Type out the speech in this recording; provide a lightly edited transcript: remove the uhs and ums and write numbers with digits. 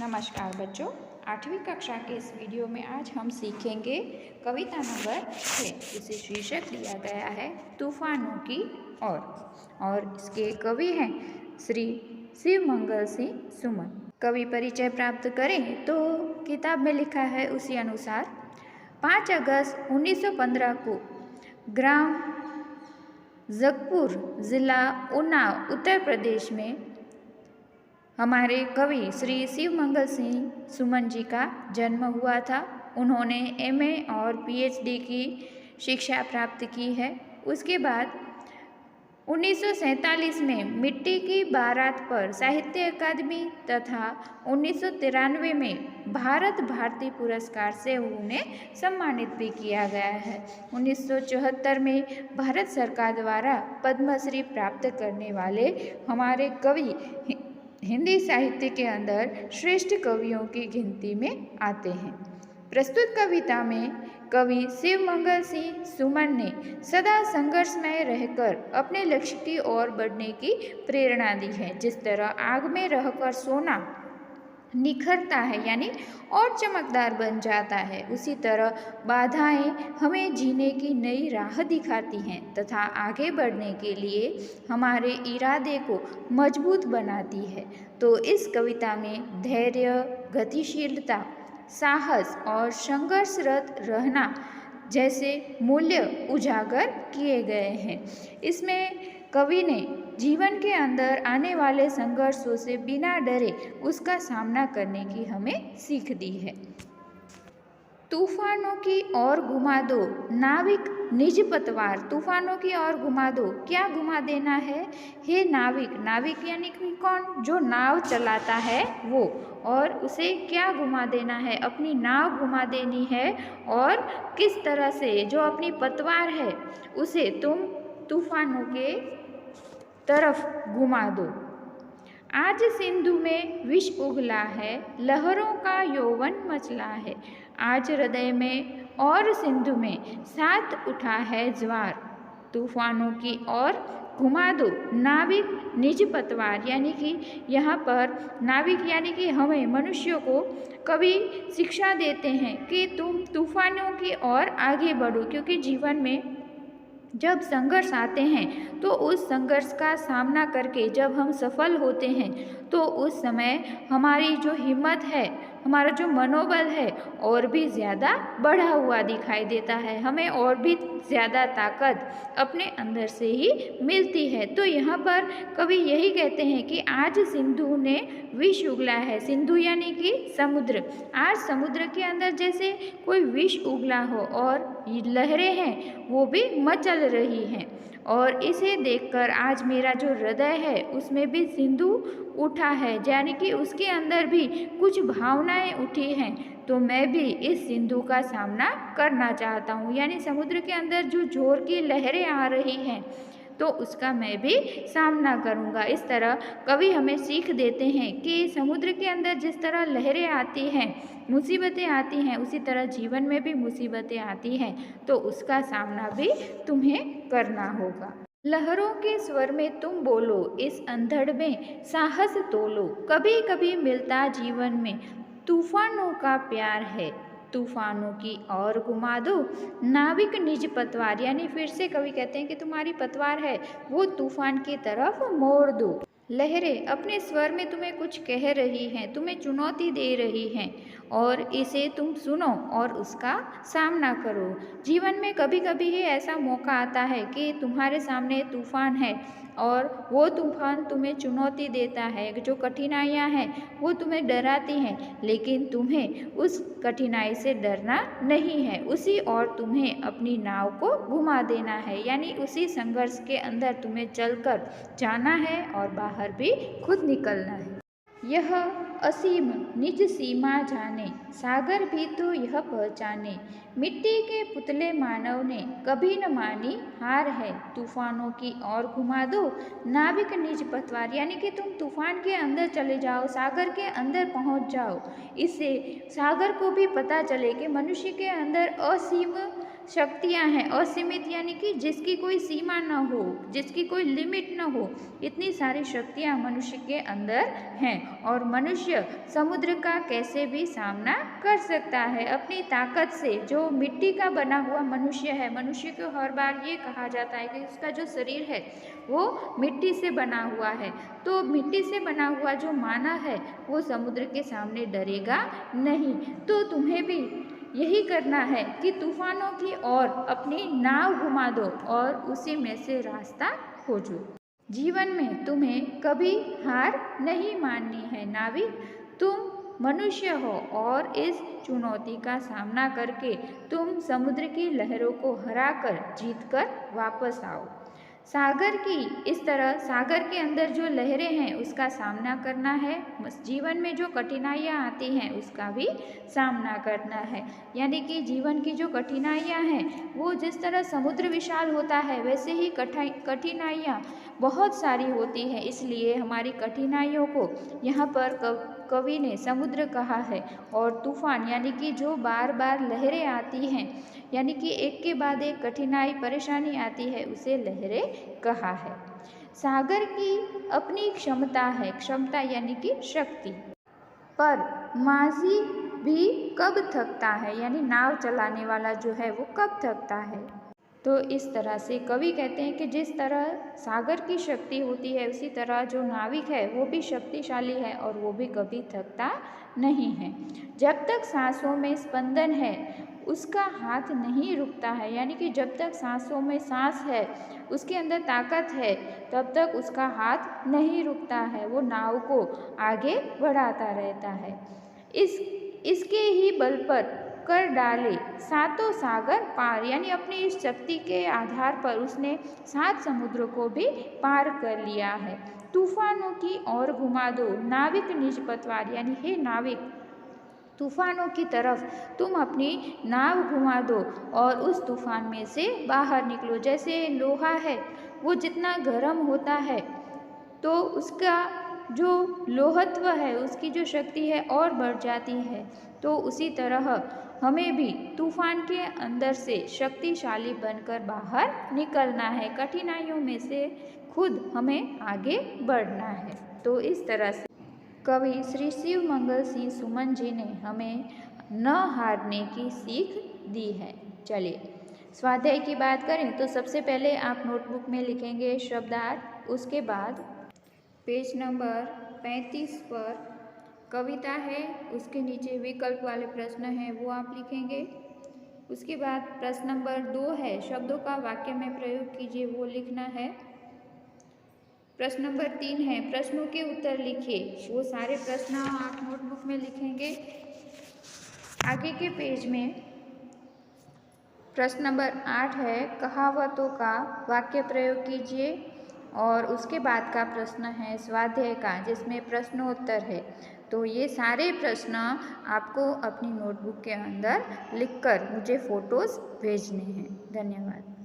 नमस्कार बच्चों, 8वीं कक्षा के इस वीडियो में आज हम सीखेंगे कविता नंबर 6। इसे शीर्षक दिया गया है तूफानों की और इसके कवि हैं श्री शिव मंगल सिंह सुमन। कवि परिचय प्राप्त करें तो किताब में लिखा है उसी अनुसार 5 अगस्त 1915 को ग्राम जगपुर, जिला उन्नाव, उत्तर प्रदेश में हमारे कवि श्री शिव मंगल सिंह सुमन जी का जन्म हुआ था। उन्होंने एमए और पीएचडी की शिक्षा प्राप्त की है। उसके बाद 1947 में मिट्टी की बारात पर साहित्य अकादमी तथा 1993 में भारत भारती पुरस्कार से उन्हें सम्मानित भी किया गया है। 1974 में भारत सरकार द्वारा पद्मश्री प्राप्त करने वाले हमारे कवि हिंदी साहित्य के अंदर श्रेष्ठ कवियों की गिनती में आते हैं। प्रस्तुत कविता में कवि शिव मंगल सिंह सुमन ने सदा संघर्षमय रहकर अपने लक्ष्य की ओर बढ़ने की प्रेरणा दी है। जिस तरह आग में रहकर सोना निखरता है यानी और चमकदार बन जाता है, उसी तरह बाधाएं हमें जीने की नई राह दिखाती हैं तथा आगे बढ़ने के लिए हमारे इरादे को मजबूत बनाती है। तो इस कविता में धैर्य, गतिशीलता, साहस और संघर्षरत रहना जैसे मूल्य उजागर किए गए हैं। इसमें कवि ने जीवन के अंदर आने वाले संघर्षों से बिना डरे उसका सामना करने की हमें सीख दी है। तूफानों की ओर घुमा दो नाविक निज पतवार, तूफानों की ओर घुमा दो, क्या घुमा देना है? हे नाविक, नाविक यानी कि कौन? जो नाव चलाता है वो, और उसे क्या घुमा देना है? अपनी नाव घुमा देनी है। और किस तरह से? जो अपनी पतवार है उसे तुम तूफानों के तरफ घुमा दो। आज सिंधु में विष उगला है, लहरों का यौवन मचला है। आज हृदय में और सिंधु में साथ उठा है ज्वार, तूफानों की ओर घुमा दो नाविक निज पतवार। यानी कि यहाँ पर नाविक यानी कि हमें मनुष्यों को कवि शिक्षा देते हैं कि तुम तूफानों की ओर आगे बढ़ो, क्योंकि जीवन में जब संघर्ष आते हैं तो उस संघर्ष का सामना करके जब हम सफल होते हैं तो उस समय हमारी जो हिम्मत है, हमारा जो मनोबल है और भी ज़्यादा बढ़ा हुआ दिखाई देता है। हमें और भी ज़्यादा ताकत अपने अंदर से ही मिलती है। तो यहाँ पर कवि यही कहते हैं कि आज सिंधु ने विष उगला है। सिंधु यानी कि समुद्र। आज समुद्र के अंदर जैसे कोई विष उगला हो और लहरें हैं वो भी मचल रही हैं, और इसे देखकर आज मेरा जो हृदय है उसमें भी सिंधु उठा है, यानी कि उसके अंदर भी कुछ भावनाएं उठी हैं। तो मैं भी इस सिंधु का सामना करना चाहता हूँ, यानी समुद्र के अंदर जो जोर की लहरें आ रही हैं तो उसका मैं भी सामना करूँगा। इस तरह कवि हमें सीख देते हैं कि समुद्र के अंदर जिस तरह लहरें आती हैं, मुसीबतें आती हैं, उसी तरह जीवन में भी मुसीबतें आती हैं, तो उसका सामना भी तुम्हें करना होगा। लहरों के स्वर में तुम बोलो, इस अंधड़ में साहस तोलो, कभी कभी मिलता जीवन में तूफानों का प्यार है, तूफानों की ओर घुमा दो नाविक निज पतवार। यानी फिर से कवि कहते हैं कि तुम्हारी पतवार है वो तूफान की तरफ मोड़ दो। लहरें अपने स्वर में तुम्हें कुछ कह रही हैं, तुम्हें चुनौती दे रही हैं, और इसे तुम सुनो और उसका सामना करो। जीवन में कभी कभी ही ऐसा मौका आता है कि तुम्हारे सामने तूफान है और वो तूफान तुम्हें चुनौती देता है, जो कठिनाइयाँ हैं वो तुम्हें डराती हैं, लेकिन तुम्हें उस कठिनाई से डरना नहीं है, उसी और तुम्हें अपनी नाव को घुमा देना है। यानी उसी संघर्ष के अंदर तुम्हें चलकर जाना है और बाहर भी खुद निकलना है। यह असीम निज सीमा जाने, सागर भी तो यह पहचाने, मिट्टी के पुतले मानव ने कभी न मानी हार है, तूफानों की ओर घुमा दो नाविक निज पतवार। यानी कि तुम तूफान के अंदर चले जाओ, सागर के अंदर पहुंच जाओ, इससे सागर को भी पता चले कि मनुष्य के अंदर असीम शक्तियां हैं, असीमित यानी कि जिसकी कोई सीमा न हो, जिसकी कोई लिमिट न हो, इतनी सारी शक्तियां मनुष्य के अंदर हैं। और मनुष्य समुद्र का कैसे भी सामना कर सकता है अपनी ताकत से। जो मिट्टी का बना हुआ मनुष्य है, मनुष्य को हर बार ये कहा जाता है कि उसका जो शरीर है वो मिट्टी से बना हुआ है, तो मिट्टी से बना हुआ जो मानव है वो समुद्र के सामने डरेगा नहीं। तो तुम्हें भी यही करना है कि तूफानों की ओर अपनी नाव घुमा दो और उसी में से रास्ता खोजो। जीवन में तुम्हें कभी हार नहीं माननी है नाविक। तुम मनुष्य हो और इस चुनौती का सामना करके तुम समुद्र की लहरों को हराकर जीतकर वापस आओ। सागर की इस तरह सागर के अंदर जो लहरें हैं उसका सामना करना है। जीवन में जो कठिनाइयाँ आती हैं उसका भी सामना करना है। यानी कि जीवन की जो कठिनाइयाँ हैं वो जिस तरह समुद्र विशाल होता है वैसे ही कठिनाइयाँ बहुत सारी होती हैं। इसलिए हमारी कठिनाइयों को यहाँ पर कवि ने समुद्र कहा है। और तूफान यानी कि जो बार बार लहरें आती हैं, यानी कि एक के बाद एक कठिनाई परेशानी आती है, उसे लहरें कहा है। सागर की अपनी क्षमता है, क्षमता यानी कि शक्ति, पर माझी भी कब थकता है, यानी नाव चलाने वाला जो है वो कब थकता है। तो इस तरह से कवि कहते हैं कि जिस तरह सागर की शक्ति होती है उसी तरह जो नाविक है वो भी शक्तिशाली है और वो भी कभी थकता नहीं है। जब तक सांसों में स्पंदन है उसका हाथ नहीं रुकता है, यानी कि जब तक सांसों में सांस है, उसके अंदर ताकत है, तब तक उसका हाथ नहीं रुकता है, वो नाव को आगे बढ़ाता रहता है। इसके ही बल पर कर डाले सातों सागर पार, यानी अपनी इस शक्ति के आधार पर उसने 7 समुद्रों को भी पार कर लिया है। तूफानों की ओर घुमा दो नाविक निज पतवार, यानी हे नाविक तूफानों की तरफ तुम अपनी नाव घुमा दो और उस तूफान में से बाहर निकलो। जैसे लोहा है वो जितना गर्म होता है तो उसका जो लोहत्व है, उसकी जो शक्ति है और बढ़ जाती है, तो उसी तरह हमें भी तूफान के अंदर से शक्तिशाली बनकर बाहर निकलना है। कठिनाइयों में से खुद हमें आगे बढ़ना है। तो इस तरह से कवि श्री शिव मंगल सिंह सुमन जी ने हमें न हारने की सीख दी है। चलिए स्वाध्याय की बात करें तो सबसे पहले आप नोटबुक में लिखेंगे शब्दार्थ, उसके बाद पेज नंबर 35 पर कविता है, उसके नीचे विकल्प वाले प्रश्न हैं वो आप लिखेंगे। उसके बाद प्रश्न नंबर 2 है शब्दों का वाक्य में प्रयोग कीजिए, वो लिखना है। प्रश्न नंबर 3 है प्रश्नों के उत्तर लिखिए, वो सारे प्रश्न आप नोटबुक में लिखेंगे। आगे के पेज में प्रश्न नंबर 8 है कहावतों का वाक्य प्रयोग कीजिए और उसके बाद का प्रश्न है स्वाध्याय का जिसमें प्रश्नोत्तर है। तो ये सारे प्रश्न आपको अपनी नोटबुक के अंदर लिखकर मुझे फ़ोटोज़ भेजने हैं। धन्यवाद।